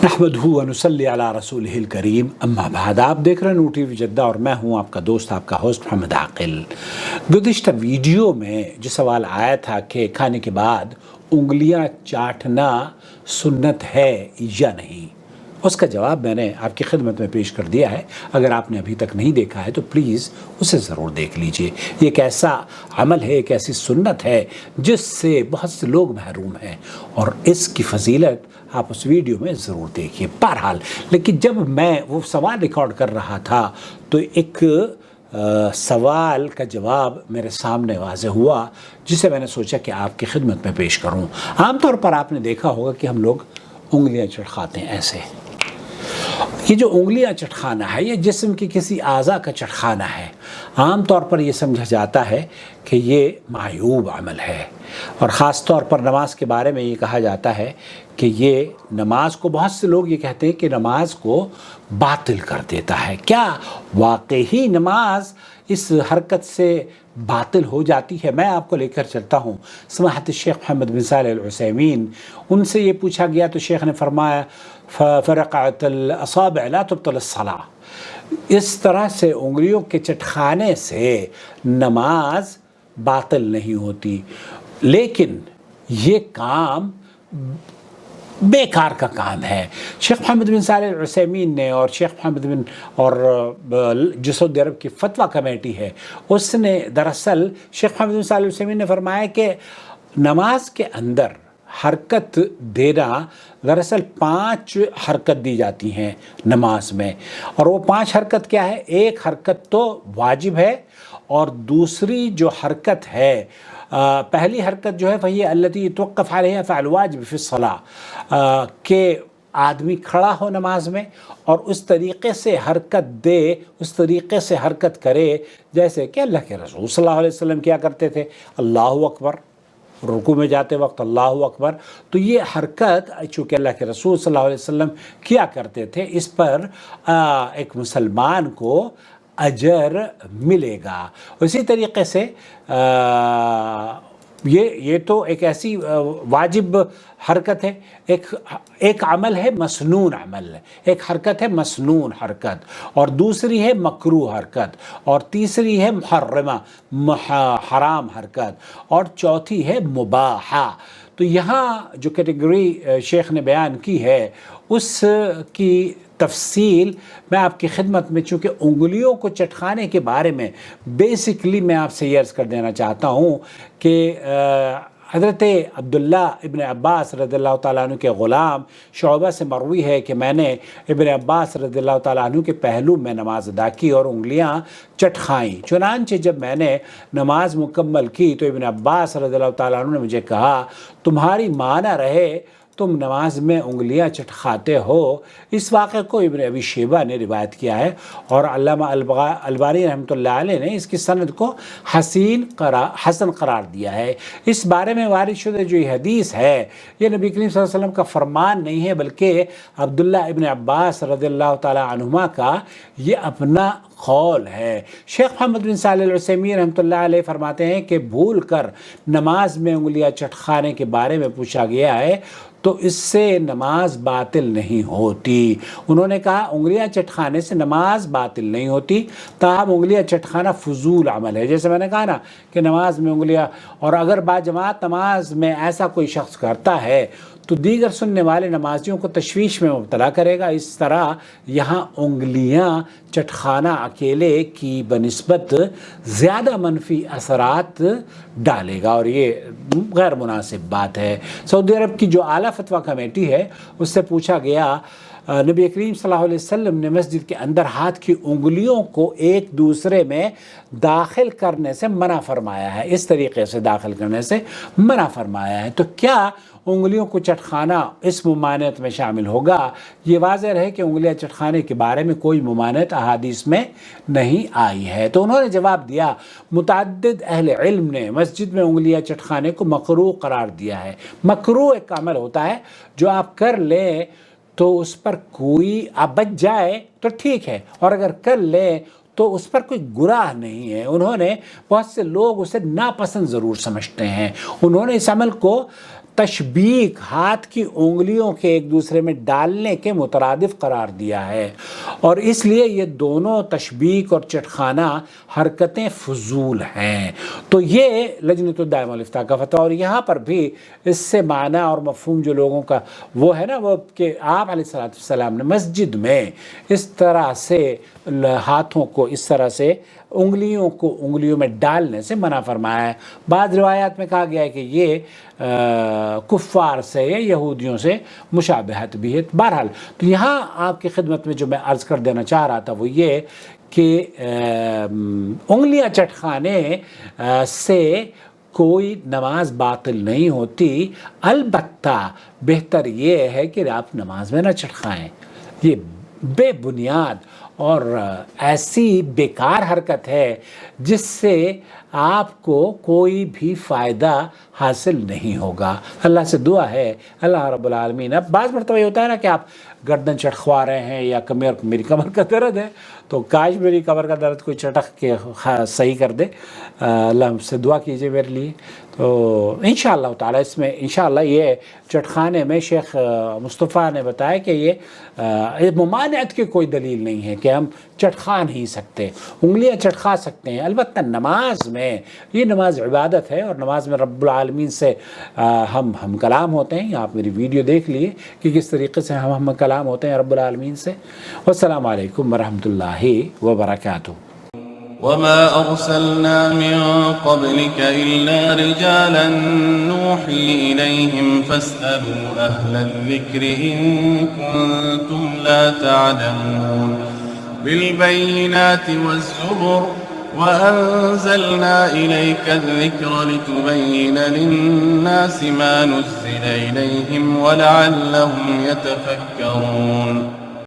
نحمدہ و نصلی علی رسولہ الکریم اما بعد۔ آپ دیکھ رہے ہیں نور ٹی وی جدہ اور میں ہوں آپ کا دوست، آپ کا ہوسٹ محمد عاقل۔ گزشتہ ویڈیو میں جو سوال آیا تھا کہ کھانے کے بعد انگلیاں چاٹنا سنت ہے یا نہیں، اس کا جواب میں نے آپ کی خدمت میں پیش کر دیا ہے۔ اگر آپ نے ابھی تک نہیں دیکھا ہے تو پلیز اسے ضرور دیکھ لیجئے۔ یہ ایک ایسا عمل ہے، ایک ایسی سنت ہے جس سے بہت سے لوگ محروم ہیں، اور اس کی فضیلت آپ اس ویڈیو میں ضرور دیکھیے۔ بہرحال لیکن جب میں وہ سوال ریکارڈ کر رہا تھا تو ایک سوال کا جواب میرے سامنے واضح ہوا، جسے میں نے سوچا کہ آپ کی خدمت میں پیش کروں۔ عام طور پر آپ نے دیکھا ہوگا کہ ہم لوگ انگلیاں چٹکاتے ہیں ایسے۔ یہ جو انگلیاں چٹکانا ہے یہ جسم کی کسی اعضاء کا چٹکانا ہے۔ عام طور پر یہ سمجھا جاتا ہے کہ یہ معیوب عمل ہے، اور خاص طور پر نماز کے بارے میں یہ کہا جاتا ہے کہ یہ نماز کو، بہت سے لوگ یہ کہتے ہیں کہ نماز کو باطل کر دیتا ہے۔ کیا واقعی نماز اس حرکت سے باطل ہو جاتی ہے؟ میں آپ کو لے کر چلتا ہوں سماحت الشیخ محمد بن صالح العثیمین۔ ان سے یہ پوچھا گیا تو شیخ نے فرمایا فرقعت الاصابع لا تبطل الصلاة، اس طرح سے انگلیوں کے چٹکانے سے نماز باطل نہیں ہوتی، لیکن یہ کام بیکار کا کام ہے۔ شیخ محمد بن صالح العثیمین نے اور شیخ محمد بن اور جو سعودی عرب کی فتویٰ کمیٹی ہے، اس نے دراصل شیخ محمد بن صالح العثیمین نے فرمایا کہ نماز کے اندر حرکت دینا، دراصل 5 حرکت دی جاتی ہیں نماز میں، اور وہ 5 حرکت کیا ہے؟ ایک حرکت تو واجب ہے، اور دوسری جو حرکت ہے، پہلی حرکت جو ہے وہی التی توقف علیہ فعل واجب فی الصلاۃ، کہ آدمی کھڑا ہو نماز میں اور اس طریقے سے حرکت دے، اس طریقے سے حرکت کرے جیسے کہ اللہ کے رسول صلی اللہ علیہ وسلم کیا کرتے تھے۔ اللہ اکبر، رکوع میں جاتے وقت اللہ اکبر۔ تو یہ حرکت چونکہ اللہ کے رسول صلی اللہ علیہ وسلم کیا کرتے تھے، اس پر ایک مسلمان کو اجر ملے گا۔ اسی طریقے سے یہ تو ایک ایسی واجب حرکت ہے۔ ایک عمل ہے مسنون عمل، ایک حرکت ہے مسنون حرکت، اور دوسری ہے مکروہ حرکت، اور تیسری ہے محرمہ حرام حرکت، اور چوتھی ہے مباحہ۔ تو یہاں جو کیٹیگری شیخ نے بیان کی ہے اس کی تفصیل میں آپ کی خدمت میں، چونکہ انگلیوں کو چٹکانے کے بارے میں بیسکلی میں آپ سے یہ عرض کر دینا چاہتا ہوں کہ حضرت عبداللہ ابن عباس رضی اللہ تعالیٰ عنہ کے غلام شعبہ سے مروی ہے کہ میں نے ابن عباس رضی اللہ تعالیٰ عنہ کے پہلو میں نماز ادا کی اور انگلیاں چٹکائیں۔ چنانچہ جب میں نے نماز مکمل کی تو ابن عباس رضی اللہ تعالیٰ عنہ نے مجھے کہا، تمہاری ماں نہ رہے تم نماز میں انگلیاں چٹکاتے ہو۔ اس واقعے کو ابن ابی شیبہ نے روایت کیا ہے، اور علامہ البانی رحمۃ اللہ علیہ نے اس کی سند کو حسن قرار دیا ہے۔ اس بارے میں وارد شدہ جو یہ حدیث ہے یہ نبی کریم صلی اللہ علیہ وسلم کا فرمان نہیں ہے، بلکہ عبداللہ ابن عباس رضی اللہ تعالی عنہما کا یہ اپنا قول ہے۔ شیخ محمد بن صالح العثیمین رحمۃ اللہ علیہ فرماتے ہیں کہ بھول کر نماز میں انگلیاں چٹکانے کے بارے میں پوچھا گیا ہے تو اس سے نماز باطل نہیں ہوتی۔ انہوں نے کہا انگلیاں چٹکانے سے نماز باطل نہیں ہوتی، تاہم انگلیاں چٹکانا فضول عمل ہے۔ جیسے میں نے کہا نا کہ نماز میں انگلیاں، اور اگر باجماعت نماز میں ایسا کوئی شخص کرتا ہے تو دیگر سننے والے نمازیوں کو تشویش میں مبتلا کرے گا۔ اس طرح یہاں انگلیاں چٹکانا اکیلے کی بنسبت زیادہ منفی اثرات ڈالے گا، اور یہ غیر مناسب بات ہے۔ سعودی عرب کی جو اعلیٰ فتویٰ کمیٹی ہے اس سے پوچھا گیا، نبی کریم صلی اللہ علیہ وسلم نے مسجد کے اندر ہاتھ کی انگلیوں کو ایک دوسرے میں داخل کرنے سے منع فرمایا ہے، اس طریقے سے داخل کرنے سے منع فرمایا ہے، تو کیا انگلیوں کو چٹکانا اس ممانعت میں شامل ہوگا؟ یہ واضح ہے کہ انگلیاں چٹکانے کے بارے میں کوئی ممانعت احادیث میں نہیں آئی ہے۔ تو انہوں نے جواب دیا، متعدد اہل علم نے مسجد میں انگلیاں چٹکانے کو مکروہ قرار دیا ہے۔ مکروہ ایک عمل ہوتا ہے جو آپ کر لیں تو اس پر کوئی آپ بچ جائے تو ٹھیک ہے، اور اگر کر لیں تو اس پر کوئی گناہ نہیں ہے۔ انہوں نے، بہت سے لوگ اسے ناپسند ضرور سمجھتے ہیں، انہوں نے اس عمل کو تشبیک ہاتھ کی انگلیوں کے ایک دوسرے میں ڈالنے کے مترادف قرار دیا ہے، اور اس لیے یہ دونوں تشبیک اور چٹخانہ حرکتیں فضول ہیں۔ تو یہ لجنۃ الدائمہ والافتاء کا فتویٰ، اور یہاں پر بھی اس سے معنی اور مفہوم جو لوگوں کا وہ ہے نا، وہ کہ آپ علیہ السلام نے مسجد میں اس طرح سے ہاتھوں کو اس طرح سے انگلیوں کو انگلیوں میں ڈالنے سے منع فرمایا ہے۔ بعض روایات میں کہا گیا ہے کہ یہ کفار سے یا یہودیوں سے مشابہت بھی ہے۔ بہرحال تو یہاں آپ کی خدمت میں جو میں عرض کر دینا چاہ رہا تھا وہ یہ کہ انگلیاں چٹخانے سے کوئی نماز باطل نہیں ہوتی، البتہ بہتر یہ ہے کہ آپ نماز میں نہ چٹخائیں۔ یہ بے بنیاد اور ایسی بیکار حرکت ہے جس سے آپ کو کوئی بھی فائدہ حاصل نہیں ہوگا۔ اللہ سے دعا ہے اللہ رب العالمین، اب بعض مرتبہ یہ ہوتا ہے نا کہ آپ گردن چٹخوا رہے ہیں یا میری کمر کا درد ہے تو کاش میری کمر کا درد کوئی چٹخ کے صحیح کر دے، اللہ سے دعا کیجئے میرے لیے۔ تو انشاءاللہ تعالیٰ اس میں انشاءاللہ یہ چٹخانے میں شیخ مصطفیٰ نے بتایا کہ یہ ممانعت کی کوئی دلیل نہیں ہے کہ ہم چٹخا نہیں سکتے، انگلیاں چٹخا سکتے ہیں، البتہ نماز میں، یہ نماز عبادت ہے اور نماز میں رب العالمین سے ہم کلام ہوتے ہیں۔ آپ میری ویڈیو دیکھ لیے کہ کس طریقے سے ہم کلام ہوتے ہیں رب العالمین سے۔ والسلام علیکم ورحمۃ اللہ وبرکاتہ۔ وما أرسلنا من قبلك إلا رجالا نوحي إليهم فاسألوا أهل الذكر إن كنتم لا تعلمون بالبينات والزبر وأنزلنا إليك الذكر لتبين للناس ما نزل إليهم ولعلهم يتفكرون